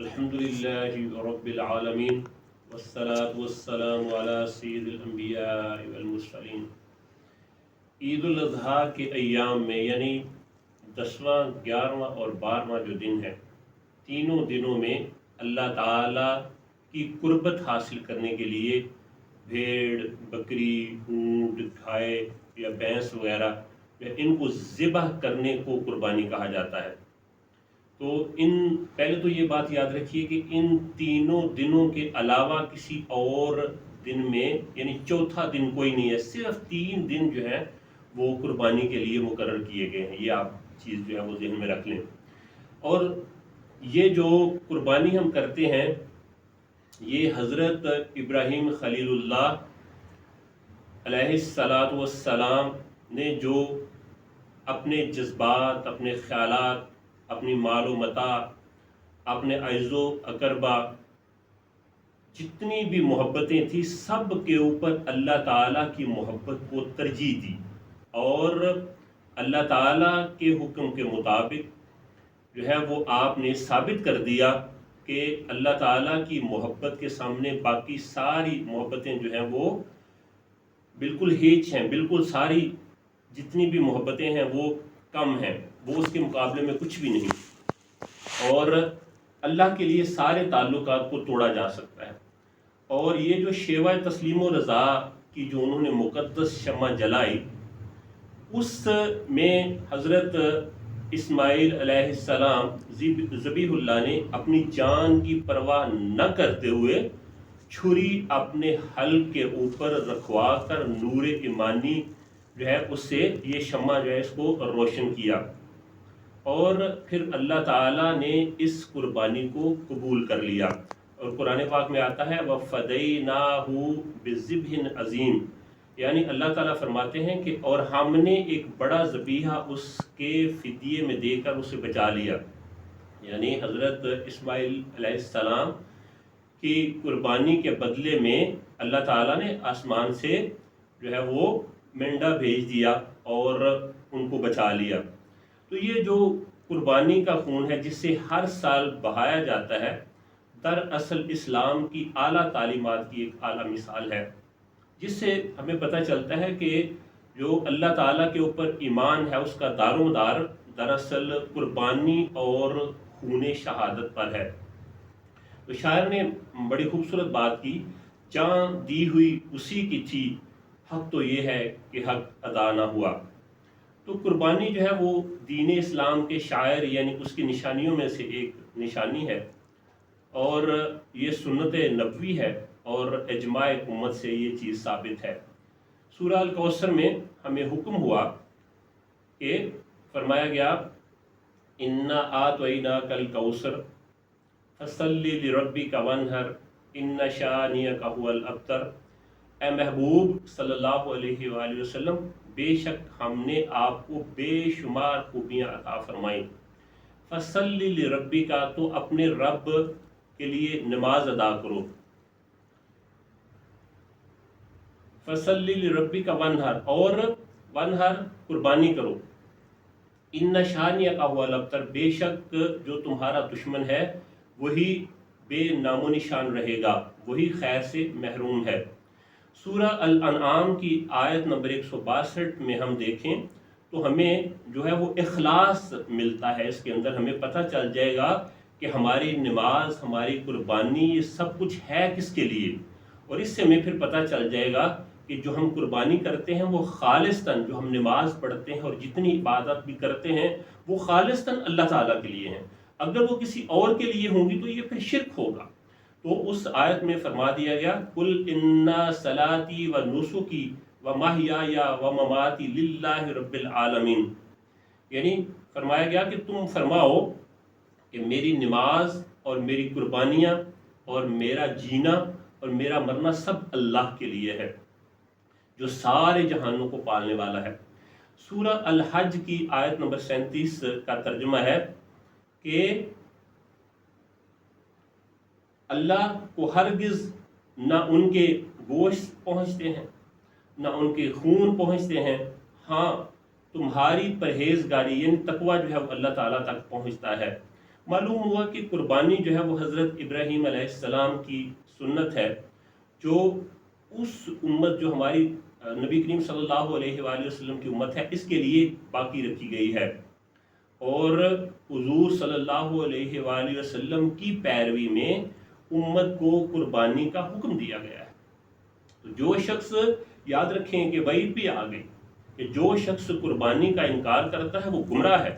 अल्हम्दुलिल्लाहि रब्बिल आलमीन वस्सलातु वस्सलामु अला सय्यिदिल अंबिया'i वल मुरसलीन। ईद उल अज़हा के अय्याम में यानी 10वां, 11वां और 12वां जो दिन है, तीनों दिनों में अल्लाह ताला की कुर्बत हासिल करने के लिए भेड़, बकरी, ऊँट, गाय या भैंस वगैरह इनको ज़िबह करने को कुर्बानी कहा जाता है। तो पहले तो ये बात याद रखिए कि इन तीनों दिनों के अलावा किसी और दिन में यानी चौथा दिन कोई नहीं है, सिर्फ 3 दिन जो है वो कुर्बानी के लिए मुकर्रर किए गए हैं। ये आप चीज़ जो है वो ज़हन में रख लें। और ये जो कुर्बानी हम करते हैं ये हज़रत इब्राहीम खलीलुल्लाह अलैहिस्सलातु वस्सलाम ने जो अपने जज्बात, अपने ख्यालात, अपनी मालो मता, अपने अज़ो अकरबा, जितनी भी मोहब्बतें थी सब के ऊपर अल्लाह ताला की मोहब्बत को तरजीह दी और अल्लाह ताला के हुक्म के मुताबिक जो है वो आपने साबित कर दिया कि अल्लाह ताला की मोहब्बत के सामने बाकी सारी मोहब्बतें जो हैं वो बिल्कुल हेच हैं, बिल्कुल सारी जितनी भी मोहब्बतें हैं वो कम हैं, वो उसके मुकाबले में कुछ भी नहीं। और अल्लाह के लिए सारे ताल्लुकात को तोड़ा जा सकता है। और ये जो शेवा तस्लीम व रज़ा की जो उन्होंने मुक़द्दस शम्मा जलाई, उस में हज़रत इस्माइल अलैहिस्सलाम ज़बीहुल्लाह ने अपनी जान की परवाह न करते हुए छुरी अपने हल के ऊपर रखवा कर नूर ईमानी जो है उससे ये शम्मा जो है इसको रोशन किया और फिर अल्लाह ताला ने इस कुर्बानी को कबूल कर लिया। और कुरान पाक में आता है वफ़दैनाहु बिज़िब्हिन अज़ीम, यानी अल्लाह ताला फरमाते हैं कि और हमने एक बड़ा ज़बीहा उसके फ़िदिये में देकर उसे बचा लिया। यानी हज़रत इस्माइल अलैहिस्सलाम की कुर्बानी के बदले में अल्लाह ताला ने आसमान से जो है वो मेंढा भेज दिया और उनको बचा लिया। तो ये जो कुर्बानी का खून है जिससे हर साल बहाया जाता है, दरअसल इस्लाम की आला तालीमात की एक आला मिसाल है, जिससे हमें पता चलता है कि जो अल्लाह ताला के ऊपर ईमान है उसका दारोमदार दरअसल कुर्बानी और खून शहादत पर है। तो शायर ने बड़ी खूबसूरत बात की, जान दी हुई उसी की थी, हक तो ये है कि हक अदा ना हुआ। तो कुर्बानी जो है वो दीन इस्लाम के शायर यानी उसकी निशानियों में से एक निशानी है और ये सुन्नत नबवी है और इजमाए उम्मत से ये चीज़ साबित है। सूरह अल कौसर में हमें हुक्म हुआ कि फरमाया गया इन्ना आतवैना कल कौसर फसल्ली लिरब्बिका वन्हर इन्ना शानियका हुवल अब्तर। ए महबूब सल्लल्लाहु अलैहि वसल्लम, बेशक हमने आपको बेशुमार खूबियाँ अता फरमाई। फसल्ली लिरब्बिका, तो अपने रब के लिए नमाज अदा करो। फसल्ली लिरब्बिका वन्हर, और वन्हर कुर्बानी करो। इन्ना शानियका हुवल अब्तर, बेशक जो तुम्हारा दुश्मन है वही बेनामो निशान रहेगा, वही खैर से महरूम है। सूरह अल अनआम की आयत नंबर 162 में हम देखें तो हमें जो है वो इखलास मिलता है। इसके अंदर हमें पता चल जाएगा कि हमारी नमाज, हमारी कुर्बानी, ये सब कुछ है किसके लिए। और इससे हमें फिर पता चल जाएगा कि जो हम कुर्बानी करते हैं वो खालिस्तन, जो हम नमाज पढ़ते हैं और जितनी इबादत भी करते हैं वो खालिस्तन अल्लाह ताला के लिए हैं। अगर वो किसी और के लिए होंगी तो ये फिर शिर्क होगा। तो उस आयत में फरमा दिया गया कुल इन्ना सलाती व नुसुकी व महयाया व ममाती लिल्लाहि रब्बिल आलमीन, यानी फरमाया गया कि तुम फरमाओ कि मेरी नमाज और मेरी कुर्बानियाँ और मेरा जीना और मेरा मरना सब अल्लाह के लिए है जो सारे जहानों को पालने वाला है। सूरह अल हज की आयत नंबर 37 का तर्जुमा है कि अल्लाह को हरगिज़ ना उनके गोश्त पहुँचते हैं ना उनके खून पहुँचते हैं, हाँ तुम्हारी परहेजगारी यानी तकवा जो है वो अल्लाह ताला तक पहुँचता है। معلوم ہوا کہ قربانی جو ہے وہ حضرت ابراہیم علیہ السلام کی سنت ہے، جو اس امت جو ہماری نبی کریم صلی اللہ علیہ وآلہ وسلم کی امت ہے اس کے لیے باقی رکھی گئی ہے، اور حضور صلی اللہ علیہ وآلہ وسلم کی پیروی میں امت کو قربانی کا حکم دیا گیا ہے۔ تو جو شخص، یاد رکھیں کہ وعید بھی آ گئی کہ جو شخص قربانی کا انکار کرتا ہے وہ گمراہ ہے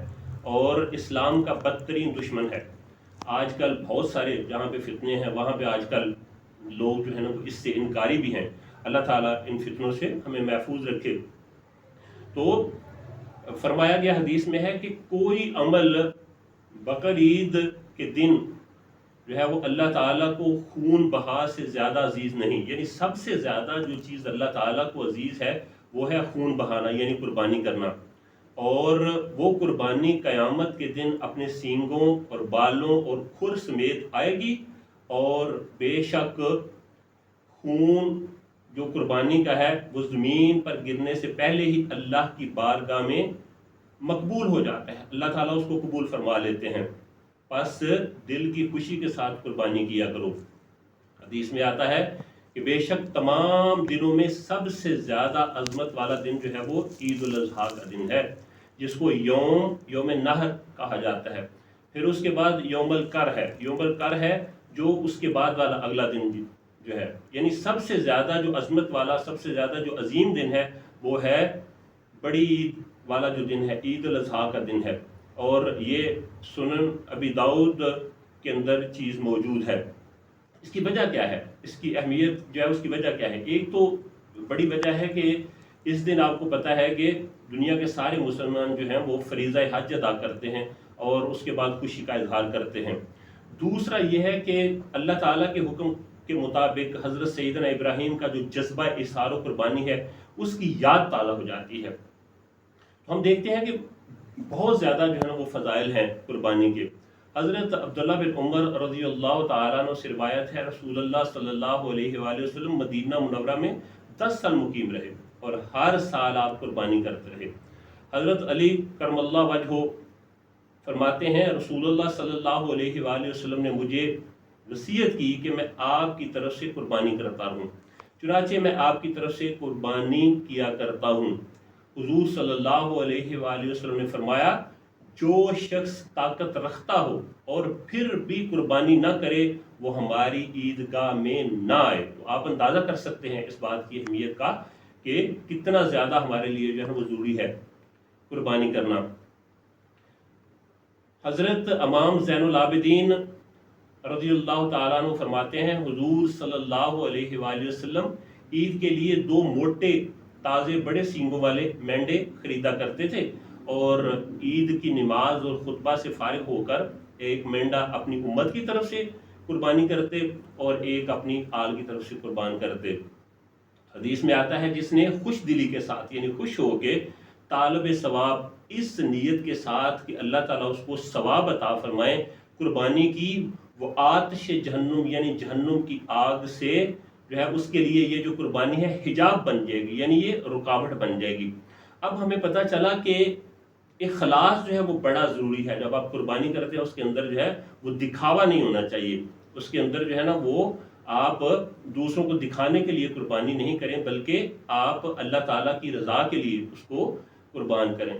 اور اسلام کا بدترین دشمن ہے۔ آج کل بہت سارے جہاں پہ فتنے ہیں وہاں پہ آج کل لوگ جو ہے نا اس سے انکاری بھی ہیں۔ اللہ تعالیٰ ان فتنوں سے ہمیں محفوظ رکھے۔ تو فرمایا گیا حدیث میں ہے کہ کوئی عمل بقر عید کے دن جو ہے وہ اللہ تعالیٰ کو خون بہا سے زیادہ عزیز نہیں، یعنی سب سے زیادہ جو چیز اللہ تعالیٰ کو عزیز ہے وہ ہے خون بہانا، یعنی قربانی کرنا، اور وہ قربانی قیامت کے دن اپنے سینگوں اور بالوں اور کھر سمیت آئے گی، اور بے شک خون جو قربانی کا ہے وہ زمین پر گرنے سے پہلے ہی اللہ کی بارگاہ میں مقبول ہو جاتا ہے، اللہ تعالیٰ اس کو قبول فرما لیتے ہیں۔ پس دل کی خوشی کے ساتھ قربانی کیا کرو۔ حدیث میں آتا ہے کہ بے شک تمام دنوں میں سب سے زیادہ عظمت والا دن جو ہے وہ عید الاضحیٰ کا دن ہے، جس کو یوم نحر کہا جاتا ہے۔ پھر اس کے بعد یوم الکر ہے، یوم الکر ہے جو اس کے بعد والا اگلا دن جو ہے، یعنی سب سے زیادہ جو عظمت والا، سب سے زیادہ جو عظیم دن ہے وہ ہے بڑی عید والا جو دن ہے، عید الاضحیٰ کا دن ہے، اور یہ سنن ابی داؤد کے اندر چیز موجود ہے۔ اس کی وجہ کیا ہے، اس کی اہمیت جو ہے اس کی وجہ کیا ہے؟ ایک تو بڑی وجہ ہے کہ اس دن آپ کو پتہ ہے کہ دنیا کے سارے مسلمان جو ہیں وہ فریضہ حج ادا کرتے ہیں اور اس کے بعد خوشی کا اظہار کرتے ہیں۔ دوسرا یہ ہے کہ اللہ تعالیٰ کے حکم کے مطابق حضرت سیدنا ابراہیم کا جو جذبہ اظہار و قربانی ہے اس کی یاد تازہ ہو جاتی ہے۔ ہم دیکھتے ہیں کہ بہت زیادہ جو ہے نا وہ فضائل ہیں قربانی کے۔ حضرت عبداللہ بن عمر رضی اللہ تعالیٰ عنہ سے روایت ہے، رسول اللہ صلی اللہ علیہ وآلہ وسلم مدینہ منورہ میں 10 سال مقیم رہے اور ہر سال آپ قربانی کرتے رہے۔ حضرت علی کرم اللہ وجہہ فرماتے ہیں رسول اللہ صلی اللہ علیہ وآلہ وسلم نے مجھے وصیت کی کہ میں آپ کی طرف سے قربانی کرتا ہوں، چنانچہ میں آپ کی طرف سے قربانی کیا کرتا ہوں۔ حضور صلی اللہ علیہ وآلہ وسلم نے فرمایا جو شخص طاقت رکھتا ہو اور پھر بھی قربانی نہ کرے وہ ہماری عیدگاہ میں نہ آئے۔ تو آپ اندازہ کر سکتے ہیں اس بات کی اہمیت کا کہ کتنا زیادہ ہمارے لیے جو ہے وہ ضروری ہے قربانی کرنا۔ حضرت امام زین العابدین رضی اللہ تعالیٰ عنہ فرماتے ہیں حضور صلی اللہ علیہ وآلہ وسلم عید کے لیے 2 موٹے تازے بڑے سینگوں والے مینڈے خریدا کرتے تھے، اور عید کی نماز اور خطبہ سے فارغ ہو کر ایک مینڈا اپنی امت کی طرف سے قربانی کرتے اور ایک اپنی آل کی طرف سے قربان کرتے۔ حدیث میں آتا ہے جس نے خوش دلی کے ساتھ یعنی خوش ہو کے طالب ثواب اس نیت کے ساتھ کہ اللہ تعالیٰ اس کو ثواب عطا فرمائے قربانی کی، وہ آتش جہنم یعنی جہنم کی آگ سے جو ہے اس کے لیے یہ جو قربانی ہے حجاب بن جائے گی، یعنی یہ رکاوٹ بن جائے گی۔ اب ہمیں پتہ چلا کہ اخلاص جو ہے وہ بڑا ضروری ہے۔ جب آپ قربانی کرتے ہیں اس کے اندر جو ہے وہ دکھاوا نہیں ہونا چاہیے، اس کے اندر جو ہے نا وہ آپ دوسروں کو دکھانے کے لیے قربانی نہیں کریں بلکہ آپ اللہ تعالیٰ کی رضا کے لیے اس کو قربان کریں۔